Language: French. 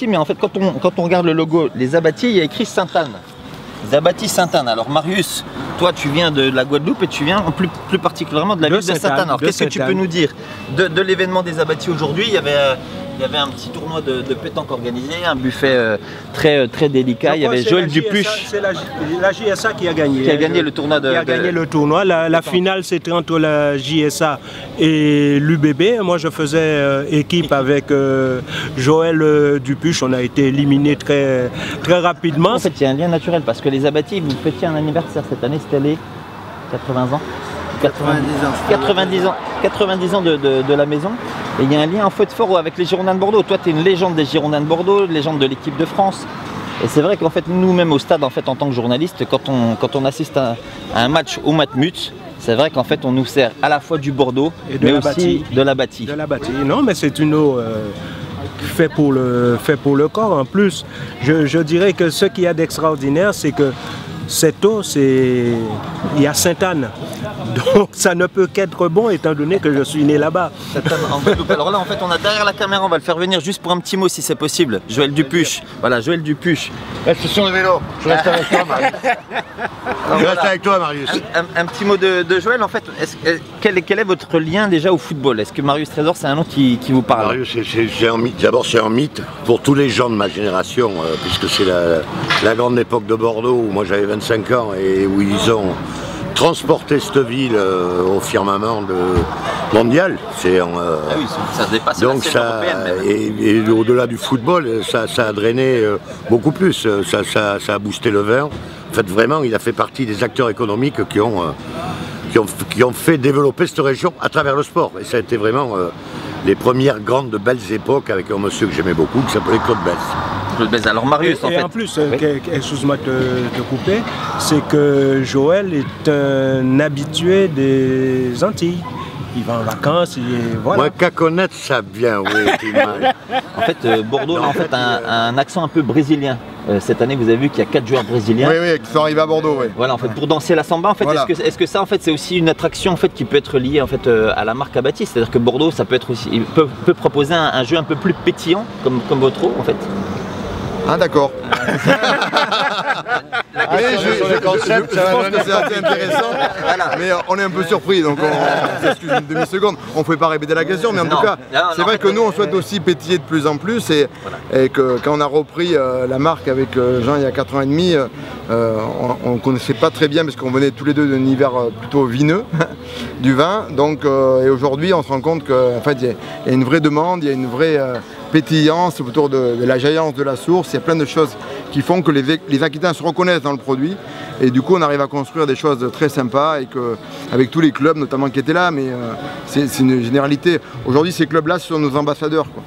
Mais en fait, quand on regarde le logo, les Abbatiers, il y a écrit Sainte-Anne. Zabati Sainte-Anne. Alors Marius, toi tu viens de la Guadeloupe et tu viens plus particulièrement de la ville de Sainte-Anne. Alors qu'est-ce que tu peux nous dire de l'événement des Abbatiers aujourd'hui? Il y avait un petit tournoi de pétanque organisé, un buffet très délicat. Il y avait Joël Dupuche. C'est la JSA qui a gagné. Qui a gagné le tournoi Qui a gagné le tournoi. La finale c'était entre la JSA et l'UBB. Moi je faisais équipe avec Joël Dupuche. On a été éliminé très rapidement. En fait il y a un lien naturel parce que les Abbatiers, vous fêtiez un anniversaire cette année, c'était les 80 ans. 90 ans de la maison. Et il y a un lien en fait fort avec les Girondins de Bordeaux. Toi, tu es une légende des Girondins de Bordeaux, légende de l'équipe de France. Et c'est vrai qu'en fait, nous-mêmes au stade, en fait, en tant que journalistes, quand on assiste à un match au Matmut, c'est vrai qu'en fait, on nous sert à la fois du Bordeaux, mais aussi de l'Abbati. Non, mais c'est une eau fait pour le corps. En plus, je dirais que ce qu'il y a d'extraordinaire, c'est que cette eau, il y a Sainte-Anne. Donc ça ne peut qu'être bon étant donné que je suis né là-bas. Alors là en fait on a derrière la caméra, on va le faire venir juste pour un petit mot si c'est possible. Joël Dupuche. Voilà, Joël Dupuche. Reste sur le vélo, je reste avec toi Marius. Je reste avec toi Marius. Un petit mot de Joël en fait. Quel est votre lien déjà au football? Est-ce que Marius Trésor c'est un nom qui vous parle? Marius c'est un mythe. D'abord c'est un mythe pour tous les gens de ma génération, puisque c'est la grande époque de Bordeaux où moi j'avais 25 ans et où ils ont transporter cette ville au firmament mondial, c'est oui, ça se dépasse donc la scène européenne. Et au-delà du football, ça a drainé beaucoup plus, ça a boosté le vin. En fait, vraiment, il a fait partie des acteurs économiques qui ont fait développer cette région à travers le sport. Et ça a été vraiment les premières grandes belles époques avec un monsieur que j'aimais beaucoup qui s'appelait Claude Besse. Alors Marius en fait. Et en plus, excuse-moi de te couper, c'est que Joël est un habitué des Antilles. Il va en vacances, voilà. Moi qu'à connaître ça bien, oui. En fait, Bordeaux a en fait un accent un peu brésilien. Cette année, vous avez vu qu'il y a 4 joueurs brésiliens. Oui, qui sont arrivés à Bordeaux, oui. Voilà, en fait, pour danser la samba, en fait, voilà. Est-ce que ça, en fait, c'est aussi une attraction, en fait, qui peut être liée, en fait, à la marque Abbati? C'est-à-dire que Bordeaux, ça peut être aussi, peut proposer un jeu un peu plus pétillant, comme votre eau, en fait. Ah d'accord. Je pense que c'est assez intéressant, mais on est un peu surpris, donc on s'excuse une demi-seconde. On ne pouvait pas répéter la question, mais en tout cas, c'est vrai que nous on souhaite aussi pétiller de plus en plus et que quand on a repris la marque avec Jean il y a 4 ans et demi, on ne connaissait pas très bien parce qu'on venait tous les deux d'un univers plutôt vineux du vin. Donc, et aujourd'hui on se rend compte qu'en fait il y a une vraie demande, il y a une vraie pétillance autour de la jaillance de la source. Il y a plein de choses qui font que les Aquitains se reconnaissent dans le produit et du coup on arrive à construire des choses très sympas et que, avec tous les clubs notamment qui étaient là, mais c'est une généralité. Aujourd'hui ces clubs là ce sont nos ambassadeurs, quoi.